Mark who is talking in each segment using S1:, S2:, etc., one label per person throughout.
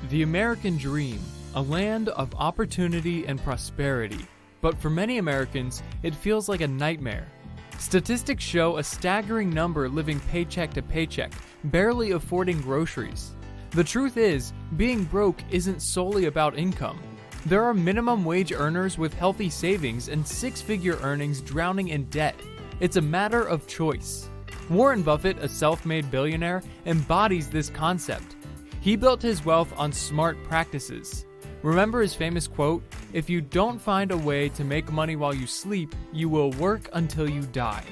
S1: The American dream, a land of opportunity and prosperity. But for many Americans, it feels like a nightmare. Statistics show a staggering number living paycheck to paycheck, barely affording groceries. The truth is, being broke isn't solely about income. There are minimum wage earners with healthy savings and six-figure earnings drowning in debt. It's a matter of choice. Warren Buffett, a self-made billionaire, embodies this concept. He built his wealth on smart practices. Remember his famous quote, "If you don't find a way to make money while you sleep, you will work until you die."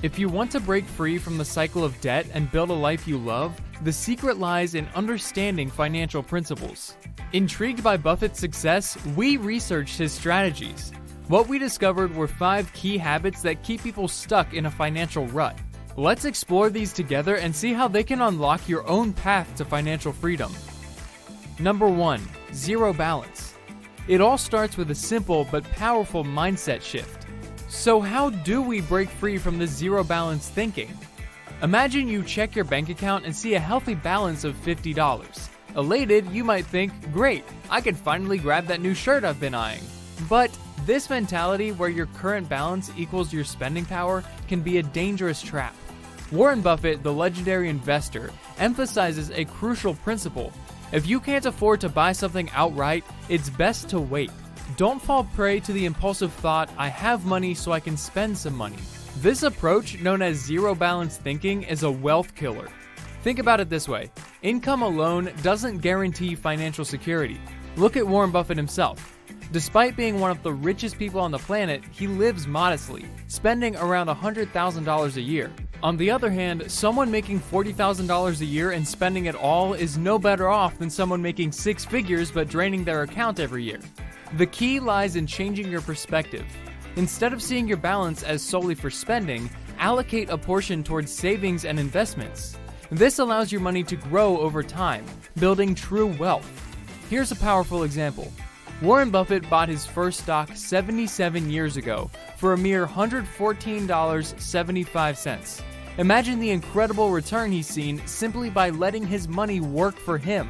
S1: If you want to break free from the cycle of debt and build a life you love, the secret lies in understanding financial principles. Intrigued by Buffett's success, we researched his strategies. What we discovered were 5 key habits that keep people stuck in a financial rut. Let's explore these together and see how they can unlock your own path to financial freedom. Number 1. Zero balance. It all starts with a simple but powerful mindset shift. So how do we break free from this zero balance thinking? Imagine you check your bank account and see a healthy balance of $50. Elated, you might think, great, I can finally grab that new shirt I've been eyeing. But this mentality where your current balance equals your spending power can be a dangerous trap. Warren Buffett, the legendary investor, emphasizes a crucial principle. If you can't afford to buy something outright, it's best to wait. Don't fall prey to the impulsive thought, I have money so I can spend some money. This approach, known as zero balance thinking, is a wealth killer. Think about it this way. Income alone doesn't guarantee financial security. Look at Warren Buffett himself. Despite being one of the richest people on the planet, he lives modestly, spending around $100,000 a year. On the other hand, someone making $40,000 a year and spending it all is no better off than someone making 6 figures but draining their account every year. The key lies in changing your perspective. Instead of seeing your balance as solely for spending, allocate a portion towards savings and investments. This allows your money to grow over time, building true wealth. Here's a powerful example. Warren Buffett bought his first stock 77 years ago for a mere $114.75. Imagine the incredible return he's seen simply by letting his money work for him.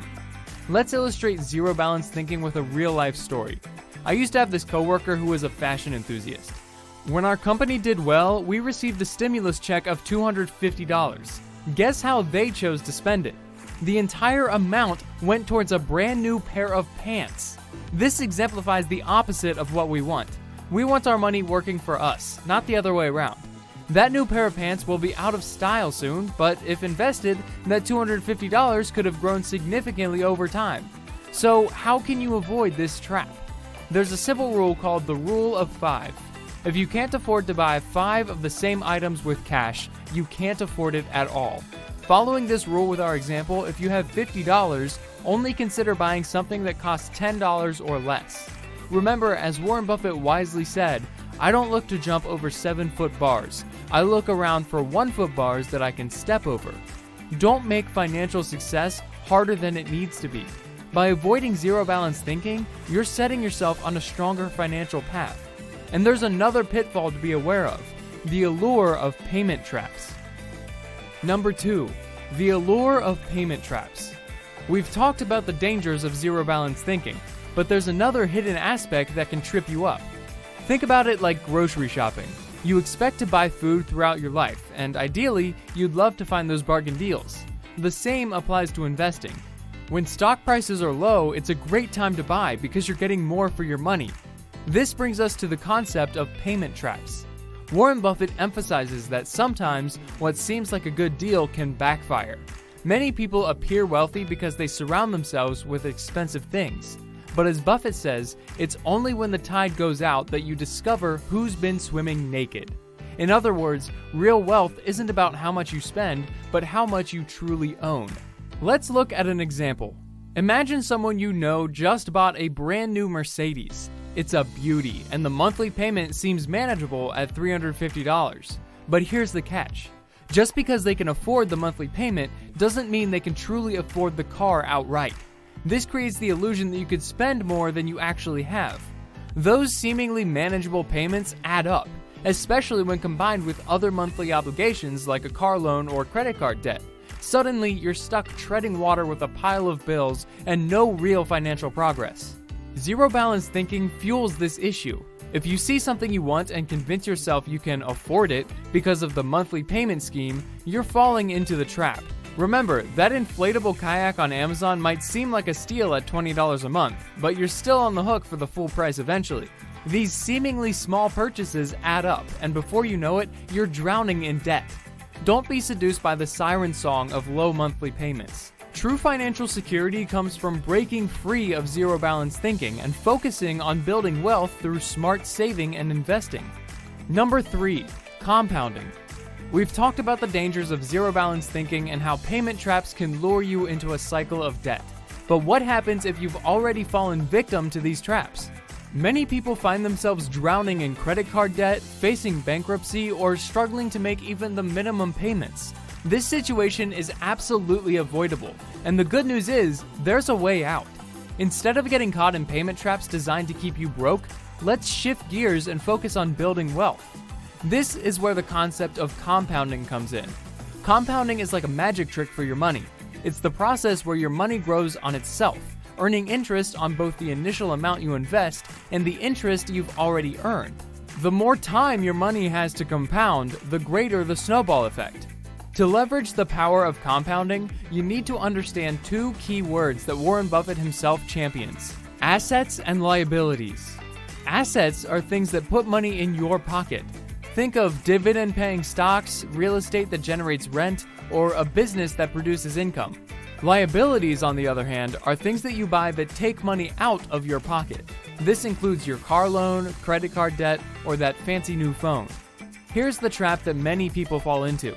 S1: Let's illustrate zero balance thinking with a real-life story. I used to have this coworker who was a fashion enthusiast. When our company did well, we received a stimulus check of $250. Guess how they chose to spend it? The entire amount went towards a brand new pair of pants. This exemplifies the opposite of what we want. We want our money working for us, not the other way around. That new pair of pants will be out of style soon, but if invested, that $250 could have grown significantly over time. So how can you avoid this trap? There's a simple rule called the rule of 5. If you can't afford to buy 5 of the same items with cash, you can't afford it at all. Following this rule with our example, if you have $50, only consider buying something that costs $10 or less. Remember, as Warren Buffett wisely said, I don't look to jump over 7-foot bars. I look around for 1-foot bars that I can step over. Don't make financial success harder than it needs to be. By avoiding zero balance thinking, you're setting yourself on a stronger financial path. And there's another pitfall to be aware of, the allure of payment traps. Number 2, the allure of payment traps. We've talked about the dangers of zero balance thinking, but there's another hidden aspect that can trip you up. Think about it like grocery shopping. You expect to buy food throughout your life, and ideally, you'd love to find those bargain deals. The same applies to investing. When stock prices are low, it's a great time to buy because you're getting more for your money. This brings us to the concept of payment traps. Warren Buffett emphasizes that sometimes what seems like a good deal can backfire. Many people appear wealthy because they surround themselves with expensive things. But as Buffett says, it's only when the tide goes out that you discover who's been swimming naked. In other words, real wealth isn't about how much you spend, but how much you truly own. Let's look at an example. Imagine someone you know just bought a brand new Mercedes. It's a beauty, and the monthly payment seems manageable at $350. But here's the catch. Just because they can afford the monthly payment doesn't mean they can truly afford the car outright. This creates the illusion that you could spend more than you actually have. Those seemingly manageable payments add up, especially when combined with other monthly obligations like a car loan or credit card debt. Suddenly, you're stuck treading water with a pile of bills and no real financial progress. Zero balance thinking fuels this issue. If you see something you want and convince yourself you can afford it because of the monthly payment scheme, you're falling into the trap. Remember, that inflatable kayak on Amazon might seem like a steal at $20 a month, but you're still on the hook for the full price eventually. These seemingly small purchases add up, and before you know it, you're drowning in debt. Don't be seduced by the siren song of low monthly payments. True financial security comes from breaking free of zero balance thinking and focusing on building wealth through smart saving and investing. Number 3, compounding. We've talked about the dangers of zero balance thinking and how payment traps can lure you into a cycle of debt. But what happens if you've already fallen victim to these traps? Many people find themselves drowning in credit card debt, facing bankruptcy, or struggling to make even the minimum payments. This situation is absolutely avoidable, and the good news is, there's a way out. Instead of getting caught in payment traps designed to keep you broke, let's shift gears and focus on building wealth. This is where the concept of compounding comes in. Compounding is like a magic trick for your money. It's the process where your money grows on itself, earning interest on both the initial amount you invest and the interest you've already earned. The more time your money has to compound, the greater the snowball effect. To leverage the power of compounding, you need to understand 2 key words that Warren Buffett himself champions: assets and liabilities. Assets are things that put money in your pocket. Think of dividend-paying stocks, real estate that generates rent, or a business that produces income. Liabilities, on the other hand, are things that you buy that take money out of your pocket. This includes your car loan, credit card debt, or that fancy new phone. Here's the trap that many people fall into.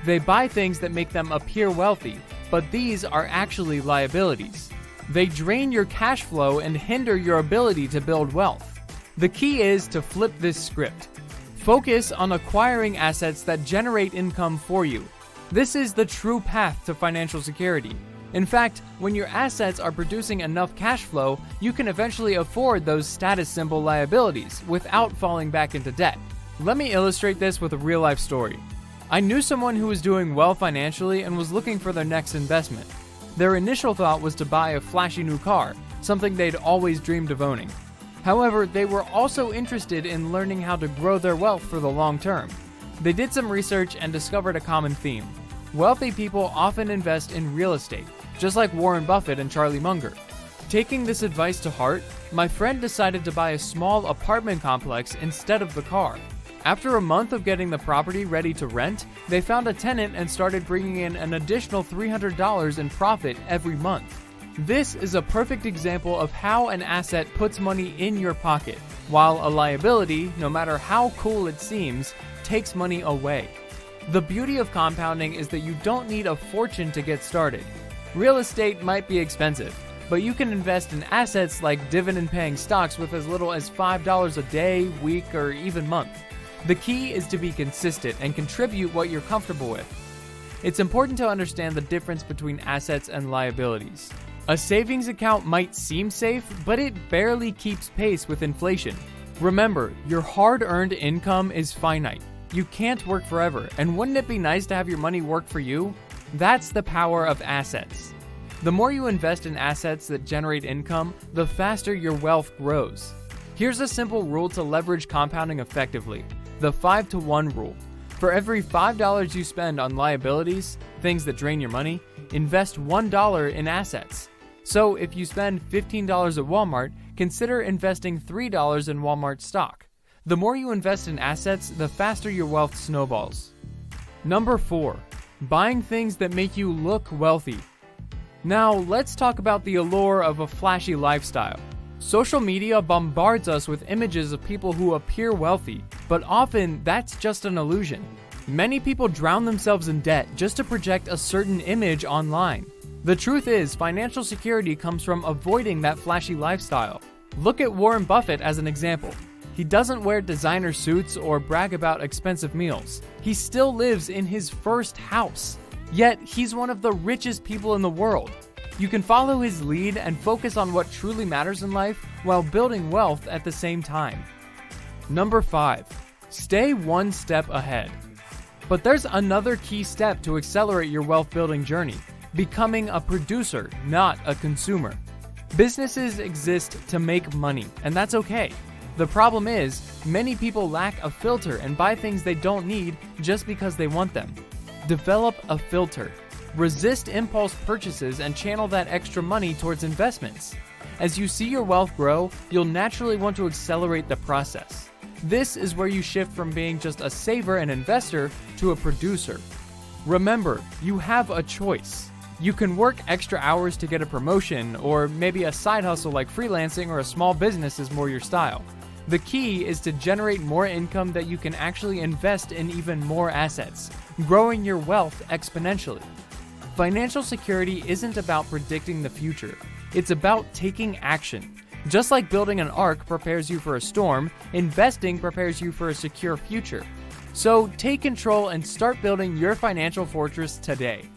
S1: They buy things that make them appear wealthy, but these are actually liabilities. They drain your cash flow and hinder your ability to build wealth. The key is to flip this script. Focus on acquiring assets that generate income for you. This is the true path to financial security. In fact, when your assets are producing enough cash flow, you can eventually afford those status symbol liabilities without falling back into debt. Let me illustrate this with a real-life story. I knew someone who was doing well financially and was looking for their next investment. Their initial thought was to buy a flashy new car, something they'd always dreamed of owning. However, they were also interested in learning how to grow their wealth for the long term. They did some research and discovered a common theme. Wealthy people often invest in real estate, just like Warren Buffett and Charlie Munger. Taking this advice to heart, my friend decided to buy a small apartment complex instead of the car. After a month of getting the property ready to rent, they found a tenant and started bringing in an additional $300 in profit every month. This is a perfect example of how an asset puts money in your pocket, while a liability, no matter how cool it seems, takes money away. The beauty of compounding is that you don't need a fortune to get started. Real estate might be expensive, but you can invest in assets like dividend-paying stocks with as little as $5 a day, week, or even month. The key is to be consistent and contribute what you're comfortable with. It's important to understand the difference between assets and liabilities. A savings account might seem safe, but it barely keeps pace with inflation. Remember, your hard-earned income is finite. You can't work forever, and wouldn't it be nice to have your money work for you? That's the power of assets. The more you invest in assets that generate income, the faster your wealth grows. Here's a simple rule to leverage compounding effectively: the 5-to-1 rule. For every $5 you spend on liabilities, things that drain your money, invest $1 in assets. So if you spend $15 at Walmart, consider investing $3 in Walmart stock. The more you invest in assets, the faster your wealth snowballs. Number 4, buying things that make you look wealthy. Now let's talk about the allure of a flashy lifestyle. Social media bombards us with images of people who appear wealthy, but often that's just an illusion. Many people drown themselves in debt just to project a certain image online. The truth is, financial security comes from avoiding that flashy lifestyle. Look at Warren Buffett as an example. He doesn't wear designer suits or brag about expensive meals. He still lives in his first house. Yet, he's one of the richest people in the world. You can follow his lead and focus on what truly matters in life while building wealth at the same time. Number 5, stay one step ahead. But there's another key step to accelerate your wealth building journey: becoming a producer, not a consumer. Businesses exist to make money, and that's okay. The problem is, many people lack a filter and buy things they don't need just because they want them. Develop a filter. Resist impulse purchases and channel that extra money towards investments. As you see your wealth grow, you'll naturally want to accelerate the process. This is where you shift from being just a saver and investor to a producer. Remember, you have a choice. You can work extra hours to get a promotion, or maybe a side hustle like freelancing or a small business is more your style. The key is to generate more income that you can actually invest in even more assets, growing your wealth exponentially. Financial security isn't about predicting the future. It's about taking action. Just like building an ark prepares you for a storm, investing prepares you for a secure future. So take control and start building your financial fortress today.